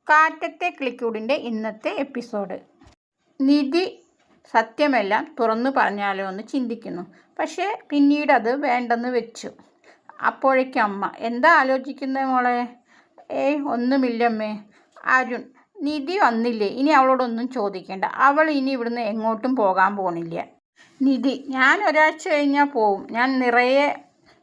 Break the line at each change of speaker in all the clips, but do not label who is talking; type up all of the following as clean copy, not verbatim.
കാറ്റത്തെ കിളിക്കൂടിൻ്റെ ഇന്നത്തെ എപ്പിസോഡ്. നിധി സത്യമെല്ലാം തുറന്നു പറഞ്ഞാലോ എന്ന് ചിന്തിക്കുന്നു. പക്ഷേ പിന്നീട് അത് വേണ്ടെന്ന് വെച്ചു. അപ്പോഴേക്കും അമ്മ, എന്താ ആലോചിക്കുന്നത് മോളെ? ഒന്നുമില്ലമ്മേ. അരുൺ, നിധി വന്നില്ലേ, ഇനി അവളോടൊന്നും ചോദിക്കേണ്ട. അവൾ ഇനി ഇവിടുന്ന് എങ്ങോട്ടും പോകാൻ പോണില്ല. നിധി, ഞാൻ ഒരാഴ്ച കഴിഞ്ഞാൽ പോവും. ഞാൻ നിറയെ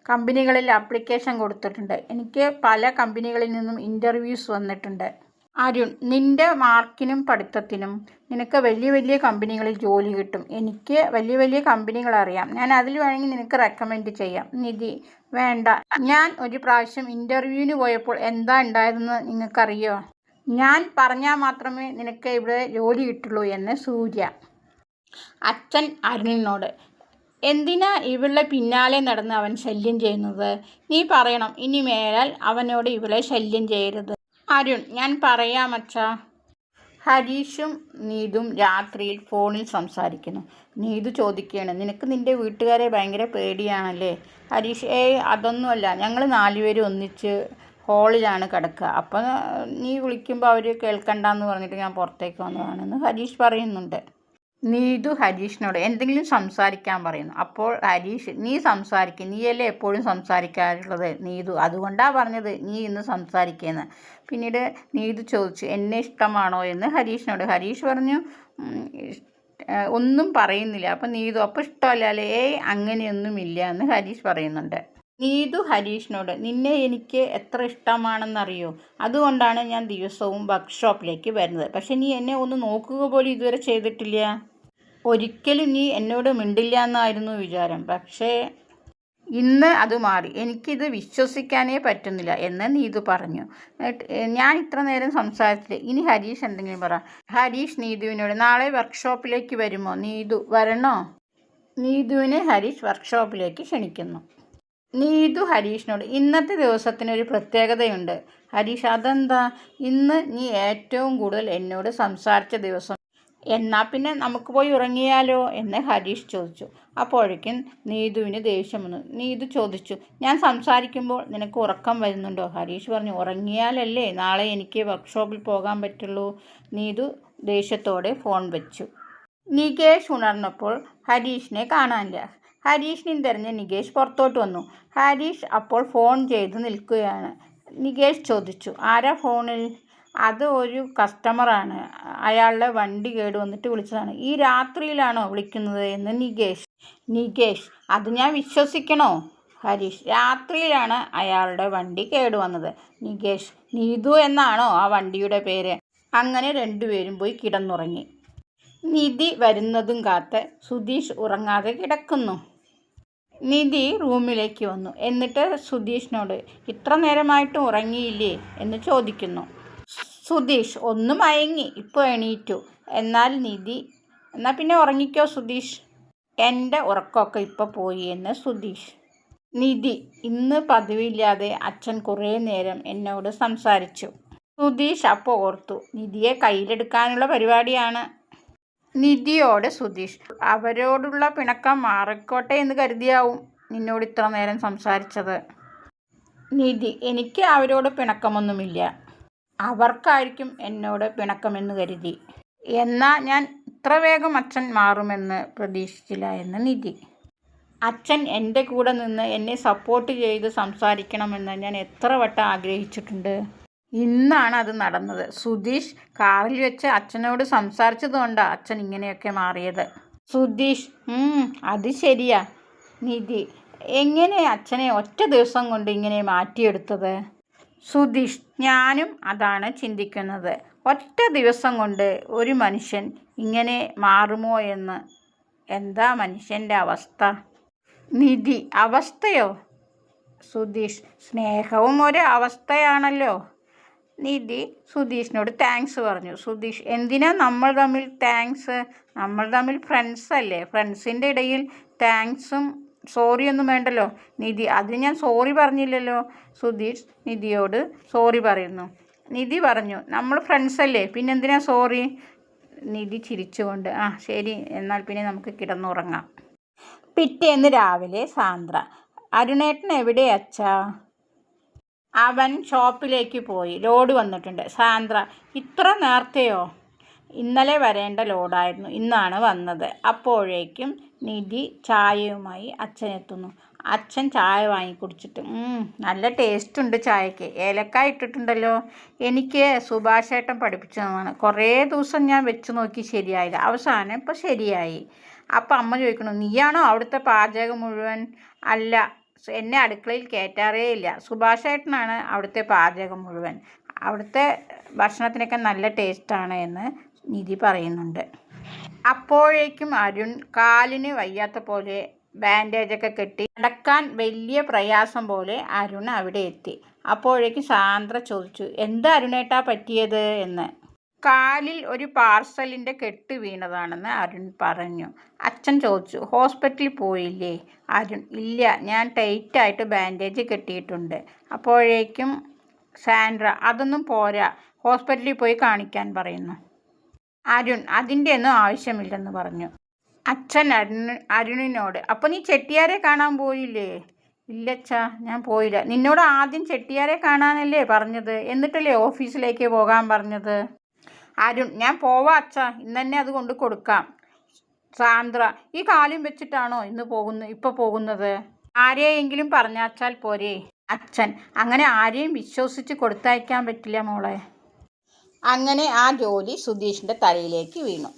കമ്പനികളിൽ ആപ്ലിക്കേഷൻ കൊടുത്തിട്ടുണ്ട്. എനിക്ക് പല കമ്പനികളിൽ നിന്നും ഇൻ്റർവ്യൂസ് വന്നിട്ടുണ്ട്. അരുൺ, നിൻ്റെ മാർക്കിനും പഠിത്തത്തിനും നിനക്ക് വലിയ വലിയ കമ്പനികളിൽ ജോലി കിട്ടും. എനിക്ക് വലിയ വലിയ കമ്പനികൾ അറിയാം. ഞാൻ അതിൽ വേണമെങ്കിൽ നിനക്ക് റെക്കമെൻഡ് ചെയ്യാം. നിധി, വേണ്ട. ഞാൻ ഒരു പ്രാവശ്യം ഇൻ്റർവ്യൂവിന് പോയപ്പോൾ എന്താ ഉണ്ടായതെന്ന് നിങ്ങൾക്കറിയോ? ഞാൻ പറഞ്ഞാൽ മാത്രമേ നിനക്ക് ഇവിടെ ജോലി കിട്ടുള്ളൂ എന്ന് സൂര്യ. അച്ഛൻ അരുണിനോട്, എന്തിനാ ഇവളുടെ പിന്നാലെ നടന്ന് അവൻ ശല്യം ചെയ്യുന്നത്? നീ പറയണം, ഇനി മേലാൽ അവനോട് ഇവളെ ശല്യം ചെയ്യരുത്. അരുൺ, ഞാൻ പറയാം അച്ഛാ. ഹരീഷും നീതും രാത്രിയിൽ ഫോണിൽ സംസാരിക്കുന്നു. നീതു ചോദിക്കുകയാണ്, നിനക്ക് നിൻ്റെ വീട്ടുകാരെ ഭയങ്കര പേടിയാണല്ലേ? ഹരീഷ്, അതൊന്നുമല്ല, ഞങ്ങൾ 4 പേരും ഒന്നിച്ച് ഹോളിലാണ് കിടക്കുക. അപ്പം നീ വിളിക്കുമ്പോൾ അവർ കേൾക്കണ്ടെന്ന് പറഞ്ഞിട്ട് ഞാൻ പുറത്തേക്ക് വന്നതാണെന്ന് ഹരീഷ് പറയുന്നുണ്ട്. നീതു ഹരീഷിനോട് എന്തെങ്കിലും സംസാരിക്കാൻ പറയുന്നു. അപ്പോൾ ഹരീഷ്, നീ സംസാരിക്കും, നീയല്ലേ എപ്പോഴും സംസാരിക്കാറുള്ളത് നീതു, അതുകൊണ്ടാണ് പറഞ്ഞത് നീ ഇന്ന് സംസാരിക്കുകയെന്ന്. പിന്നീട് നീതു ചോദിച്ചു, എന്നെ ഇഷ്ടമാണോ എന്ന് ഹരീഷിനോട്. ഹരീഷ് പറഞ്ഞു, ഒന്നും പറയുന്നില്ല. അപ്പം നീതു, അപ്പോൾ ഇഷ്ടമല്ലേ? അങ്ങനെയൊന്നുമില്ല എന്ന് ഹരീഷ് പറയുന്നുണ്ട്. നീതു ഹരീഷിനോട്, നിന്നെ എനിക്ക് എത്ര ഇഷ്ടമാണെന്നറിയോ? അതുകൊണ്ടാണ് ഞാൻ ദിവസവും വർക്ക്ഷോപ്പിലേക്ക് വരുന്നത്. പക്ഷെ നീ എന്നെ ഒന്ന് നോക്കുക പോലും ഇതുവരെ ചെയ്തിട്ടില്ല. ഒരിക്കലും നീ എന്നോട് മിണ്ടില്ല എന്നായിരുന്നു വിചാരം. പക്ഷേ ഇന്ന് അത് മാറി. എനിക്കിത് വിശ്വസിക്കാനേ പറ്റുന്നില്ല എന്ന് നീതു പറഞ്ഞു. ഞാൻ ഇത്ര നേരം സംസാരിച്ചില്ല. ഇനി ഹരീഷ് എന്തെങ്കിലും പറ. ഹരീഷ് നീതുവിനോട്, നാളെ വർക്ക്ഷോപ്പിലേക്ക് വരുമോ? നീതു, വരണോ? നീതുവിനെ ഹരീഷ് വർക്ക്ഷോപ്പിലേക്ക് ക്ഷണിക്കുന്നു. നീതു ഹരീഷിനോട്, ഇന്നത്തെ ദിവസത്തിനൊരു പ്രത്യേകതയുണ്ട്. ഹരീഷ്, അതെന്താ? ഇന്ന് നീ ഏറ്റവും കൂടുതൽ എന്നോട് സംസാരിച്ച ദിവസം. എന്നാൽ പിന്നെ നമുക്ക് പോയി ഉറങ്ങിയാലോ എന്ന് ഹരീഷ് ചോദിച്ചു. അപ്പോഴേക്കും നീതുവിന് ദേഷ്യം വന്നു. നീതു ചോദിച്ചു, ഞാൻ സംസാരിക്കുമ്പോൾ നിനക്ക് ഉറക്കം വരുന്നുണ്ടോ? ഹരീഷ് പറഞ്ഞു, ഉറങ്ങിയാലല്ലേ നാളെ എനിക്ക് വർക്ക്ഷോപ്പിൽ പോകാൻ പറ്റുള്ളൂ. നീതു ദേഷ്യത്തോടെ ഫോൺ വെച്ചു. നികേഷ് ഉണർന്നപ്പോൾ ഹരീഷിനെ കാണാനില്ല. ഹരീഷിനെയും തിരഞ്ഞ് നികേഷ് പുറത്തോട്ട് വന്നു. ഹരീഷ് അപ്പോൾ ഫോൺ ചെയ്ത് നിൽക്കുകയാണ്. നികേഷ് ചോദിച്ചു, ആരാ ഫോണിൽ? അത് ഒരു കസ്റ്റമറാണ്, അയാളുടെ വണ്ടി കേട് വന്നിട്ട് വിളിച്ചതാണ്. ഈ രാത്രിയിലാണോ വിളിക്കുന്നത് എന്ന് നികേഷ്, അത് ഞാൻ വിശ്വസിക്കണോ? ഹരീഷ്, രാത്രിയിലാണ് അയാളുടെ വണ്ടി കേടുവന്നത്. നികേഷ്, നീതു എന്നാണോ ആ വണ്ടിയുടെ പേര്? അങ്ങനെ 2 പേരും പോയി കിടന്നുറങ്ങി. നിധി വരുന്നതും കാത്ത് സുധീഷ് ഉറങ്ങാതെ കിടക്കുന്നു. നിധി റൂമിലേക്ക് വന്നു. എന്നിട്ട് സുധീഷിനോട്, ഇത്ര നേരമായിട്ടും ഉറങ്ങിയില്ലേ എന്ന് ചോദിക്കുന്നു. സുധീഷ്, ഒന്ന് മയങ്ങി, ഇപ്പോൾ എണീറ്റു. എന്നാൽ പിന്നെ ഉറങ്ങിക്കോ സുധീഷ്. എൻ്റെ ഉറക്കമൊക്കെ ഇപ്പോൾ പോയി എന്ന് സുധീഷ്. നിധി, ഇന്ന് പതിവില്ലാതെ അച്ഛൻ കുറേ നേരം എന്നോട് സംസാരിച്ചു. സുധീഷ് അപ്പോൾ ഓർത്തു, നിധിയെ കയ്യിലെടുക്കാനുള്ള പരിപാടിയാണ്. നിധിയോട് സുധീഷ്, അവരോടുള്ള പിണക്കം മാറിക്കോട്ടെ എന്ന് കരുതിയാവും നിന്നോട് ഇത്ര നേരം സംസാരിച്ചത്. നിധി, എനിക്ക് അവരോട് പിണക്കമൊന്നുമില്ല, അവർക്കായിരിക്കും എന്നോട് പിണക്കമെന്ന് കരുതി. എന്നാൽ ഞാൻ ഇത്ര വേഗം അച്ഛൻ മാറുമെന്ന് പ്രതീക്ഷിച്ചില്ല എന്ന് നിധി. അച്ഛൻ എൻ്റെ കൂടെ നിന്ന് എന്നെ സപ്പോർട്ട് ചെയ്ത് സംസാരിക്കണമെന്ന് ഞാൻ എത്ര വട്ടം ആഗ്രഹിച്ചിട്ടുണ്ട്. ഇന്നാണ് അത് നടന്നത്. സുധീഷ് കാറിൽ വെച്ച് അച്ഛനോട് സംസാരിച്ചതുകൊണ്ടാണ് അച്ഛൻ ഇങ്ങനെയൊക്കെ മാറിയത്. സുധീഷ്, അത് ശരിയാ. നിധി, എങ്ങനെ അച്ഛനെ ഒറ്റ ദിവസം കൊണ്ട് ഇങ്ങനെ മാറ്റിയെടുത്തത്? സുധീഷ്, ഞാനും അതാണ് ചിന്തിക്കുന്നത്. ഒറ്റ ദിവസം കൊണ്ട് ഒരു മനുഷ്യൻ ഇങ്ങനെ മാറുമോ എന്ന്. എന്താ മനുഷ്യൻ്റെ അവസ്ഥ? നിധി, അവസ്ഥയോ? സുധീഷ്, സ്നേഹവും ഒരു അവസ്ഥയാണല്ലോ. നിധി സുധീഷിനോട് താങ്ക്സ് പറഞ്ഞു. സുധീഷ്, എന്തിനാ നമ്മൾ തമ്മിൽ താങ്ക്സ്? നമ്മൾ തമ്മിൽ ഫ്രണ്ട്സ് അല്ലേ? ഫ്രണ്ട്സിൻ്റെ ഇടയിൽ താങ്ക്സും സോറിയൊന്നും വേണ്ടല്ലോ. നിധി, അതിന് ഞാൻ സോറി പറഞ്ഞില്ലല്ലോ. സുധീഷ് നിധിയോട് സോറി പറയുന്നു. നിധി പറഞ്ഞു, നമ്മൾ ഫ്രണ്ട്സ് അല്ലേ, പിന്നെന്തിനാ സോറി? നിധി ചിരിച്ചുകൊണ്ട്, ശരി, എന്നാൽ പിന്നെ നമുക്ക് കിടന്നുറങ്ങാം. പിറ്റേന്ന് രാവിലെ സാന്ദ്ര, അരുണേട്ടൻ എവിടെ അച്ഛാ? അവൻ ഷോപ്പിലേക്ക് പോയി. ലോഡ് വന്നിട്ടുണ്ട്. സാന്ദ്ര: ഇത്ര നേരത്തെയോ? ഇന്നലെ വരേണ്ട ലോഡായിരുന്നു, ഇന്നാണ് വന്നത്. അപ്പോഴേക്കും നിധി ചായയുമായി അച്ഛനെത്തുന്നു. അച്ഛൻ ചായ വാങ്ങി കുടിച്ചിട്ട് നല്ല ടേസ്റ്റ് ഉണ്ട് ചായക്ക്, ഏലക്കായ ഇട്ടിട്ടുണ്ടല്ലോ. എനിക്ക് സുഭാഷ് ഏട്ടൻ പഠിപ്പിച്ചതാണ്. കുറേ ദിവസം ഞാൻ വെച്ച് നോക്കി, ശരിയായില്ല. അവസാനം ഇപ്പോൾ ശരിയായി. അപ്പം അമ്മ ചോദിക്കണു, നീയാണോ അവിടുത്തെ പാചകം മുഴുവൻ? അല്ല, എന്നെ അടുക്കളയിൽ കയറ്റാറേ ഇല്ല. സുഭാഷ് ഏട്ടനാണ് അവിടുത്തെ പാചകം മുഴുവൻ. അവിടുത്തെ ഭക്ഷണത്തിനൊക്കെ നല്ല ടേസ്റ്റാണ് എന്ന് നിധി പറയുന്നുണ്ട്. അപ്പോഴേക്കും അരുൺ കാലിന് വയ്യാത്ത പോലെ ബാൻഡേജൊക്കെ കെട്ടി നടക്കാൻ വലിയ പ്രയാസം പോലെ അരുൺ അവിടെ എത്തി. അപ്പോഴേക്കും സാന്ദ്ര ചോദിച്ചു, എന്താ അരുണേട്ടാ പറ്റിയത് എന്ന്. കാലിൽ ഒരു പാർസലിൻ്റെ കെട്ട് വീണതാണെന്ന് അരുൺ പറഞ്ഞു. അച്ഛൻ ചോദിച്ചു, ഹോസ്പിറ്റലിൽ പോയില്ലേ? അരുൺ: ഇല്ല, ഞാൻ ടൈറ്റായിട്ട് ബാൻഡേജ് കെട്ടിയിട്ടുണ്ട്. അപ്പോഴേക്കും സാൻഡ്ര: അതൊന്നും പോരാ, ഹോസ്പിറ്റലിൽ പോയി കാണിക്കാൻ പറയുന്നു. അരുൺ: അതിൻ്റെ ഒന്നും ആവശ്യമില്ലെന്ന് പറഞ്ഞു. അച്ഛൻ അരുണിനോട്: അപ്പോൾ നീ ചെട്ടിയാരെ കാണാൻ പോയില്ലേ? ഇല്ലച്ചാ, ഞാൻ പോയില്ല. നിന്നോട് ആദ്യം ചെട്ടിയാരെ കാണാനല്ലേ പറഞ്ഞത്, എന്നിട്ടല്ലേ ഓഫീസിലേക്ക് പോകാൻ പറഞ്ഞത്? അരുൺ: ഞാൻ പോവാ അച്ഛാ, ഇന്ന് തന്നെ അത് കൊണ്ട് കൊടുക്കാം. സാന്ദ്ര: ഈ കാലും വെച്ചിട്ടാണോ ഇപ്പോൾ പോകുന്നത്? ആരെയെങ്കിലും പറഞ്ഞാച്ചാൽ പോരെ? അച്ഛൻ: അങ്ങനെ ആരെയും വിശ്വസിച്ച് കൊടുത്തയക്കാൻ പറ്റില്ല മോളെ. അങ്ങനെ ആ ജോലി സുധീഷിൻ്റെ തലയിലേക്ക് വീണു.